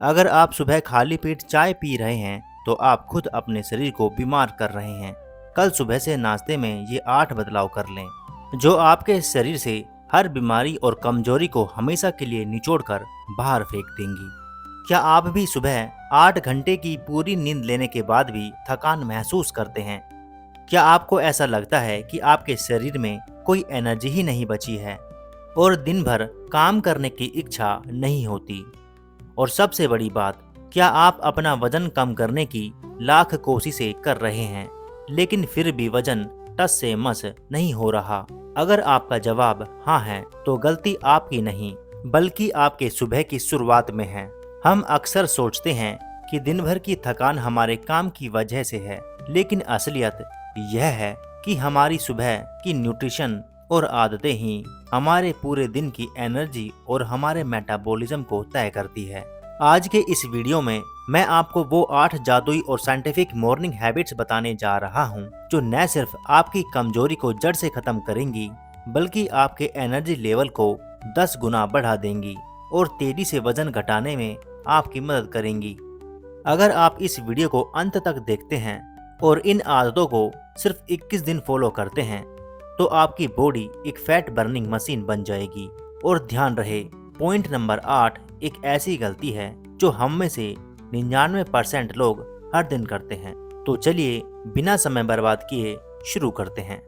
अगर आप सुबह खाली पेट चाय पी रहे हैं तो आप खुद अपने शरीर को बीमार कर रहे हैं। कल सुबह से नाश्ते में ये 8 बदलाव कर लें, जो आपके शरीर से हर बीमारी और कमजोरी को हमेशा के लिए निचोड़कर बाहर फेंक देंगी। क्या आप भी सुबह 8 घंटे की पूरी नींद लेने के बाद भी थकान महसूस करते हैं? क्या आपको ऐसा लगता है कि आपके शरीर में कोई एनर्जी ही नहीं बची है और दिन भर काम करने की इच्छा नहीं होती? और सबसे बड़ी बात, क्या आप अपना वजन कम करने की लाख कोशिशें कर रहे हैं लेकिन फिर भी वजन टस से मस नहीं हो रहा? अगर आपका जवाब हाँ है तो गलती आपकी नहीं बल्कि आपके सुबह की शुरुआत में है। हम अक्सर सोचते हैं कि दिन भर की थकान हमारे काम की वजह से है, लेकिन असलियत यह है कि हमारी सुबह की न्यूट्रिशन और आदतें ही हमारे पूरे दिन की एनर्जी और हमारे मेटाबॉलिज्म को तय करती है। आज के इस वीडियो में मैं आपको वो 8 जादुई और साइंटिफिक मॉर्निंग हैबिट्स बताने जा रहा हूँ जो न सिर्फ आपकी कमजोरी को जड़ से खत्म करेंगी बल्कि आपके एनर्जी लेवल को 10 गुना बढ़ा देंगी और तेजी से वजन घटाने में आपकी मदद करेंगी। अगर आप इस वीडियो को अंत तक देखते हैं और इन आदतों को सिर्फ 21 दिन फॉलो करते हैं तो आपकी बॉडी एक फैट बर्निंग मशीन बन जाएगी। और ध्यान रहे, पॉइंट नंबर 8 एक ऐसी गलती है जो हम में से 99% लोग हर दिन करते हैं। तो चलिए बिना समय बर्बाद किए शुरू करते हैं।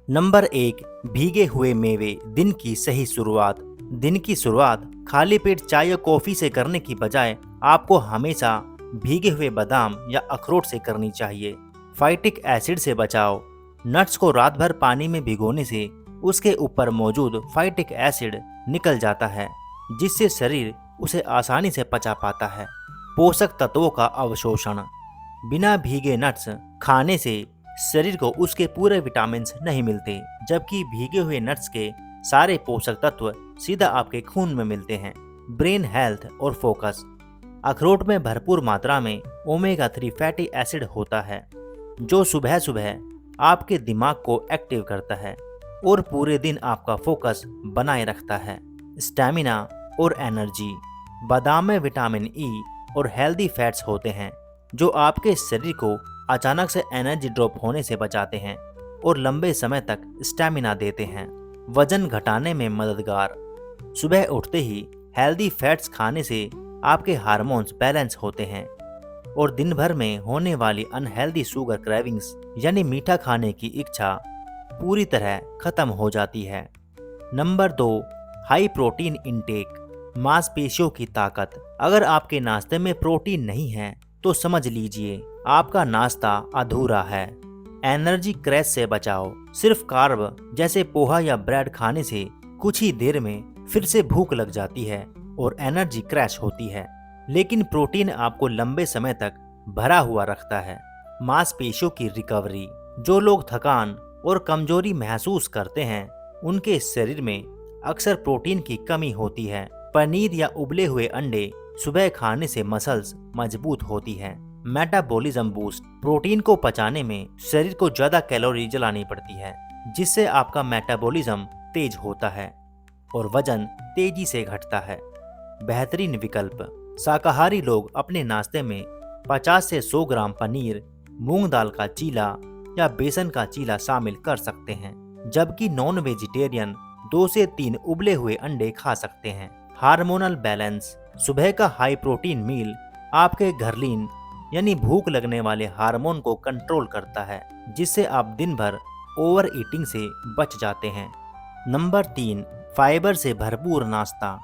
नंबर 1, भीगे हुए मेवे। दिन की सही शुरुआत। दिन की शुरुआत खाली पेट चाय या कॉफी से करने की बजाय आपको हमेशा भीगे हुए बादाम या अखरोट से करनी चाहिए। फाइटिक एसिड से बचाओ। नट्स को रात भर पानी में भिगोने से उसके ऊपर मौजूद फाइटिक एसिड निकल जाता है, जिससे शरीर उसे आसानी से पचा पाता है। पोषक तत्वों का अवशोषण। बिना भीगे नट्स खाने से शरीर को उसके पूरे विटामिन नहीं मिलते, जबकि भीगे हुए नट्स के सारे पोषक तत्व सीधा आपके खून में मिलते हैं। ब्रेन हेल्थ और फोकस। अखरोट में भरपूर मात्रा में ओमेगा 3 फैटी एसिड होता है, जो सुबह सुबह आपके दिमाग को एक्टिव करता है और पूरे दिन आपका फोकस बनाए रखता है। स्टैमिना और एनर्जी। बादाम में विटामिन ई और हेल्दी फैट्स होते हैं, जो आपके शरीर को अचानक से एनर्जी ड्रॉप होने से बचाते हैं और लंबे समय तक स्टैमिना देते हैं। वजन घटाने में मददगार। सुबह उठते ही हेल्दी फैट्स खाने से आपके हार्मोन्स बैलेंस होते हैं और दिन भर में होने वाली अनहेल्दी शुगर क्रेविंग्स यानी मीठा खाने की इच्छा पूरी तरह खत्म हो जाती है। Number 2, high protein intake. मांसपेशियों की ताकत। अगर आपके नाश्ते में प्रोटीन नहीं है तो समझ लीजिए आपका नाश्ता अधूरा है। एनर्जी क्रैश से बचाओ। सिर्फ कार्ब जैसे पोहा या ब्रेड खाने से कुछ ही देर में फिर से भूख लग जाती है और एनर्जी क्रैश होती है, लेकिन प्रोटीन आपको लंबे समय तक भरा हुआ रखता है। मांसपेशियों की रिकवरी। जो लोग थकान और कमजोरी महसूस करते हैं उनके शरीर में अक्सर प्रोटीन की कमी होती है। पनीर या उबले हुए अंडे सुबह खाने से मसल्स मजबूत होती है। Metabolism boost. प्रोटीन को पचाने में शरीर को ज्यादा कैलोरी जलानी पड़ती है, जिससे आपका मेटाबॉलिज्म तेज होता है और वजन तेजी से घटता है। बेहतरीन विकल्प। शाकाहारी लोग अपने नाश्ते में 50 से 100 ग्राम पनीर, मूंग दाल का चीला या बेसन का चीला शामिल कर सकते हैं, जबकि नॉन वेजिटेरियन 2 से 3 उबले हुए अंडे खा सकते हैं। Hormonal balance. सुबह का हाई प्रोटीन मील आपके घरलीन यानी भूख लगने वाले हार्मोन को कंट्रोल करता है, जिससे आप दिन भर ओवर ईटिंग से बच जाते हैं। नंबर 3, फाइबर से भरपूर नाश्ता।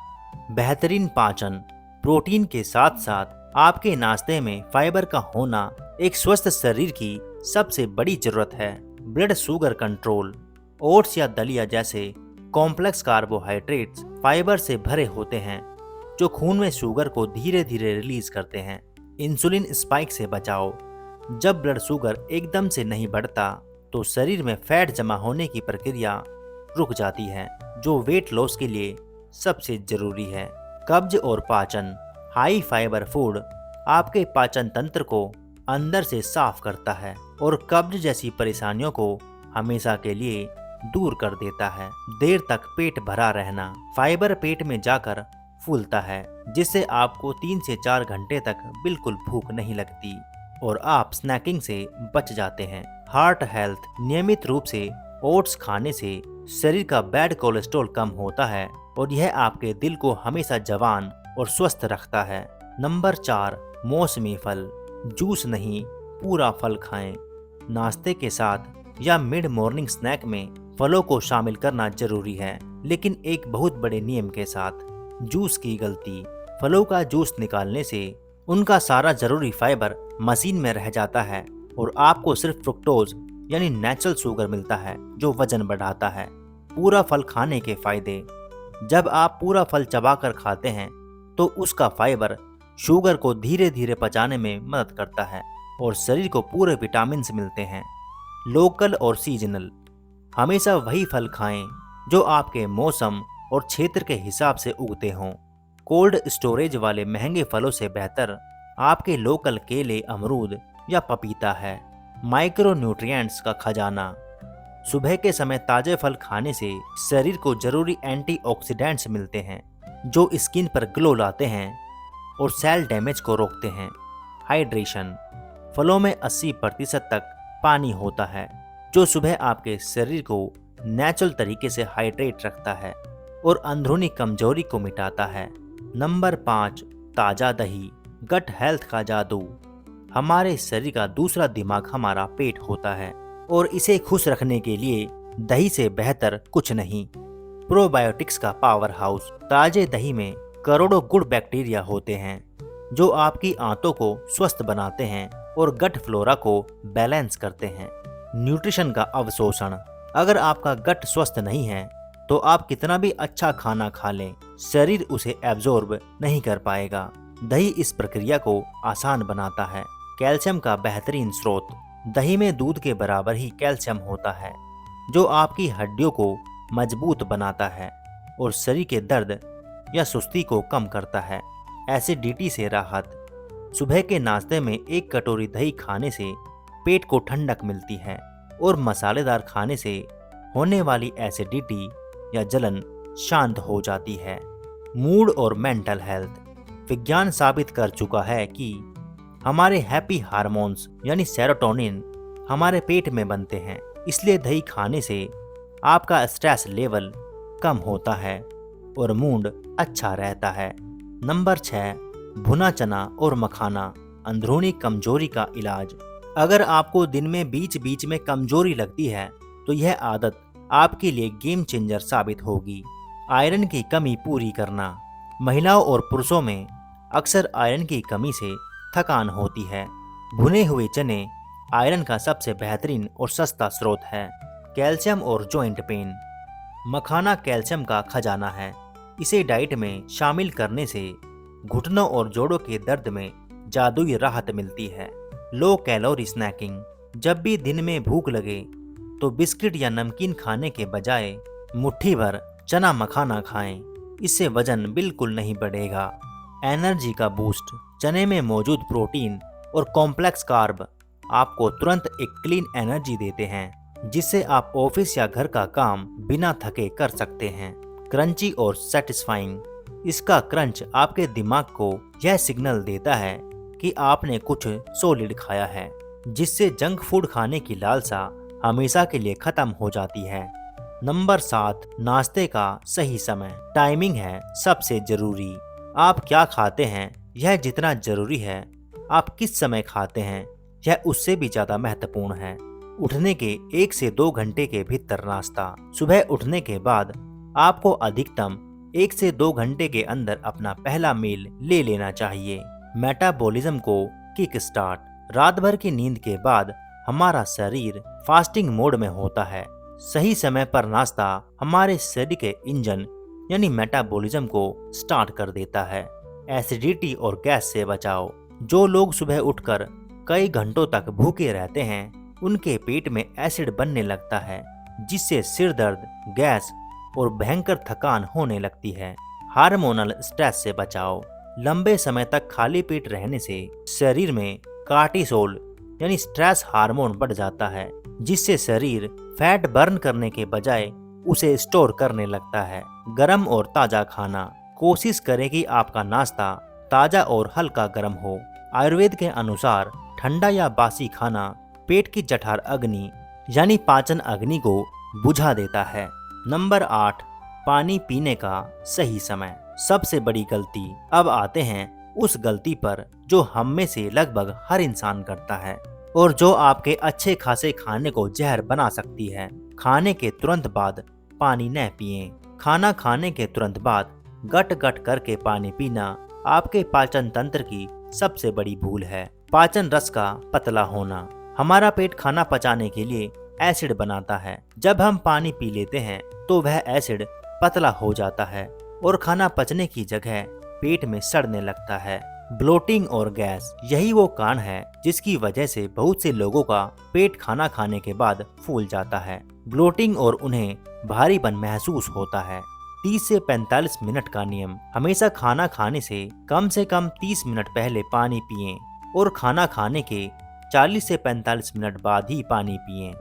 बेहतरीन पाचन। प्रोटीन के साथ साथ आपके नाश्ते में फाइबर का होना एक स्वस्थ शरीर की सबसे बड़ी जरूरत है। Blood sugar control. ओट्स या दलिया जैसे कॉम्प्लेक्स कार्बोहाइड्रेट्स फाइबर से भरे होते हैं, जो खून में शुगर को धीरे धीरे रिलीज करते हैं। इंसुलिन स्पाइक से बचाओ। जब ब्लड शुगर एकदम से नहीं बढ़ता तो शरीर में फैट जमा होने की प्रक्रिया रुक जाती है, जो वेट लॉस के लिए सबसे जरूरी है। कब्ज और पाचन। हाई फाइबर फूड आपके पाचन तंत्र को अंदर से साफ करता है और कब्ज जैसी परेशानियों को हमेशा के लिए दूर कर देता है। देर तक पेट भरा रहना। फाइबर पेट में जाकर फूलता है, जिससे आपको 3 से 4 घंटे तक बिल्कुल भूख नहीं लगती और आप स्नैकिंग से बच जाते हैं। Heart health. नियमित रूप से ओट्स खाने से शरीर का बैड कोलेस्ट्रॉल कम होता है और यह आपके दिल को हमेशा जवान और स्वस्थ रखता है। नंबर 4, मौसमी फल। जूस नहीं, पूरा फल खाएं। नाश्ते के साथ या मिड मॉर्निंग स्नैक में फलों को शामिल करना जरूरी है, लेकिन एक बहुत बड़े नियम के साथ। जूस की गलती। फलों का जूस निकालने से उनका सारा जरूरी फाइबर मशीन में रह जाता है और आपको सिर्फ फ्रुक्टोज यानी नेचुरल शुगर मिलता है जो वजन बढ़ाता है। पूरा फल खाने के फायदे। जब आप पूरा फल चबाकर खाते हैं तो उसका फाइबर शुगर को धीरे धीरे पचाने में मदद करता है और शरीर को पूरे विटामिन मिलते हैं। लोकल और सीजनल। हमेशा वही फल खाएं जो आपके मौसम और क्षेत्र के हिसाब से उगते हों। कोल्ड स्टोरेज वाले महंगे फलों से बेहतर आपके लोकल केले, अमरूद या पपीता है। माइक्रो न्यूट्रिएंट्स का खजाना। सुबह के समय ताजे फल खाने से शरीर को जरूरी एंटीऑक्सीडेंट्स मिलते हैं जो स्किन पर ग्लो लाते हैं और सेल डैमेज को रोकते हैं। हाइड्रेशन। फलों में 80% तक पानी होता है जो सुबह आपके शरीर को नेचुरल तरीके से हाइड्रेट रखता है और अंदरूनी कमजोरी को मिटाता है। नंबर 5, ताजा दही। गट हेल्थ का जादू। हमारे शरीर का दूसरा दिमाग हमारा पेट होता है और इसे खुश रखने के लिए दही से बेहतर कुछ नहीं। प्रोबायोटिक्स का पावर हाउस। ताजे दही में करोड़ों गुड बैक्टीरिया होते हैं जो आपकी आंतों को स्वस्थ बनाते हैं और गट फ्लोरा को बैलेंस करते हैं। न्यूट्रिशन का अवशोषण। अगर आपका गट स्वस्थ नहीं है तो आप कितना भी अच्छा खाना खा लें, शरीर उसे एब्जॉर्ब नहीं कर पाएगा। दही इस प्रक्रिया को आसान बनाता है। कैल्शियम का बेहतरीन स्रोत। दही में दूध के बराबर ही कैल्शियम होता है जो आपकी हड्डियों को मजबूत बनाता है और शरीर के दर्द या सुस्ती को कम करता है। एसिडिटी से राहत। सुबह के नाश्ते में 1 कटोरी दही खाने से पेट को ठंडक मिलती है और मसालेदार खाने से होने वाली एसिडिटी या जलन शांत हो जाती है। मूड और मेंटल हेल्थ। विज्ञान साबित कर चुका है कि हमारे हैप्पी हार्मोन्स यानी सेरोटोनिन हमारे पेट में बनते हैं, इसलिए दही खाने से आपका स्ट्रेस लेवल कम होता है और मूड अच्छा रहता है। नंबर 6, भुना चना और मखाना। अंदरूनी कमजोरी का इलाज। अगर आपको दिन में बीच बीच में कमजोरी लगती है तो यह आदत आपके लिए गेम चेंजर साबित होगी। आयरन की कमी पूरी करना। महिलाओं और पुरुषों में अक्सर आयरन की कमी से थकान होती है। भुने हुए चने आयरन का सबसे बेहतरीन और सस्ता स्रोत है। कैल्शियम और जॉइंट पेन। मखाना कैल्शियम का खजाना है। इसे डाइट में शामिल करने से घुटनों और जोड़ों के दर्द में जादुई राहत मिलती है। Low calorie snacking. जब भी दिन में भूख लगे तो बिस्किट या नमकीन खाने के बजाय मुट्ठी भर चना मखाना खाएं। इससे वजन बिल्कुल नहीं बढ़ेगा। एनर्जी का बूस्ट। चने में मौजूद प्रोटीन और कॉम्प्लेक्स कार्ब आपको तुरंत एक क्लीन एनर्जी देते हैं जिससे आप ऑफिस या घर का काम बिना थके कर सकते हैं। क्रंची और सेटिस्फाइंग। इसका क्रंच आपके दिमाग को यह सिग्नल देता है कि आपने कुछ सॉलिड खाया है, जिससे जंक फूड खाने की लालसा हमेशा के लिए खत्म हो जाती है। नंबर 7, नाश्ते का सही समय। टाइमिंग है सबसे जरूरी। आप क्या खाते हैं यह जितना जरूरी है आप किस समय खाते हैं यह उससे भी ज्यादा महत्वपूर्ण है। उठने के 1 से 2 घंटे के भीतर नाश्ता। सुबह उठने के बाद आपको अधिकतम 1 से 2 घंटे के अंदर अपना पहला मील ले लेना चाहिए। मेटाबॉलिज्म को किक स्टार्ट। रात भर की नींद के बाद हमारा शरीर फास्टिंग मोड में होता है। सही समय पर नाश्ता हमारे शरीर के इंजन यानी मेटाबॉलिज्म को स्टार्ट कर देता है। एसिडिटी और गैस से बचाओ। जो लोग सुबह उठकर कई घंटों तक भूखे रहते हैं उनके पेट में एसिड बनने लगता है जिससे सिर दर्द, गैस और भयंकर थकान होने लगती है। हार्मोनल स्ट्रेस से बचाओ। लंबे समय तक खाली पेट रहने से शरीर में कार्टिसोल यानी स्ट्रेस हार्मोन बढ़ जाता है जिससे शरीर फैट बर्न करने के बजाय उसे स्टोर करने लगता है। गर्म और ताजा खाना। कोशिश करें कि आपका नाश्ता ताज़ा और हल्का गर्म हो। आयुर्वेद के अनुसार ठंडा या बासी खाना पेट की जठर अग्नि यानी पाचन अग्नि को बुझा देता है। नंबर 8, पानी पीने का सही समय। सबसे बड़ी गलती। अब आते हैं उस गलती पर जो हम में से लगभग हर इंसान करता है और जो आपके अच्छे खासे खाने को जहर बना सकती है। खाने के तुरंत बाद पानी न पिएं। खाना खाने के तुरंत बाद गट गट करके पानी पीना आपके पाचन तंत्र की सबसे बड़ी भूल है। पाचन रस का पतला होना। हमारा पेट खाना पचाने के लिए एसिड बनाता है। जब हम पानी पी लेते हैं तो वह एसिड पतला हो जाता है और खाना पचने की जगह पेट में सड़ने लगता है। ब्लोटिंग और गैस, यही वो कारण है जिसकी वजह से बहुत से लोगों का पेट खाना खाने के बाद फूल जाता है। ब्लोटिंग और उन्हें भारीपन महसूस होता है। 30 से 45 मिनट का नियम। हमेशा खाना खाने से कम 30 मिनट पहले पानी पिएं और खाना खाने के 40 से 45 मिनट बाद ही पानी पिएं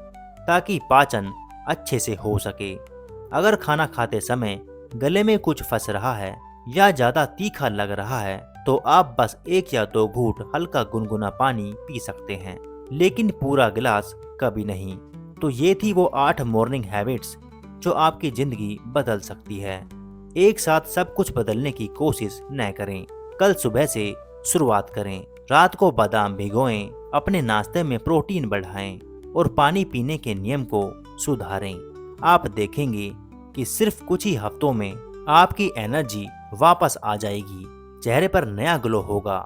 ताकि पाचन अच्छे से हो सके। अगर खाना खाते समय गले में कुछ फंस रहा है या ज्यादा तीखा लग रहा है तो आप बस 1 या 2 घूंट हल्का गुनगुना पानी पी सकते हैं, लेकिन पूरा गिलास कभी नहीं। तो ये थी वो 8 मॉर्निंग हैबिट्स जो आपकी जिंदगी बदल सकती है। एक साथ सब कुछ बदलने की कोशिश न करें। कल सुबह से शुरुआत करें। रात को बादाम भिगोएं, अपने नाश्ते में प्रोटीन बढ़ाएं और पानी पीने के नियम को सुधारें। आप देखेंगे कि सिर्फ कुछ ही हफ्तों में आपकी एनर्जी वापस आ जाएगी, चेहरे पर नया ग्लो होगा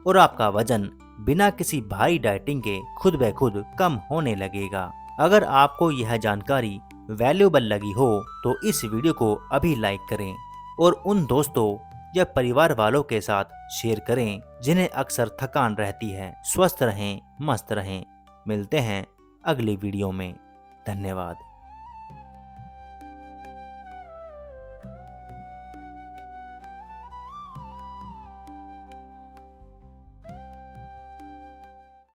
और आपका वजन बिना किसी भारी डाइटिंग के खुद ब खुद कम होने लगेगा। अगर आपको यह जानकारी वैल्यूएबल लगी हो तो इस वीडियो को अभी लाइक करें और उन दोस्तों या परिवार वालों के साथ शेयर करें जिन्हें अक्सर थकान रहती है। स्वस्थ रहें, मस्त रहें। मिलते हैं अगली वीडियो में। धन्यवाद।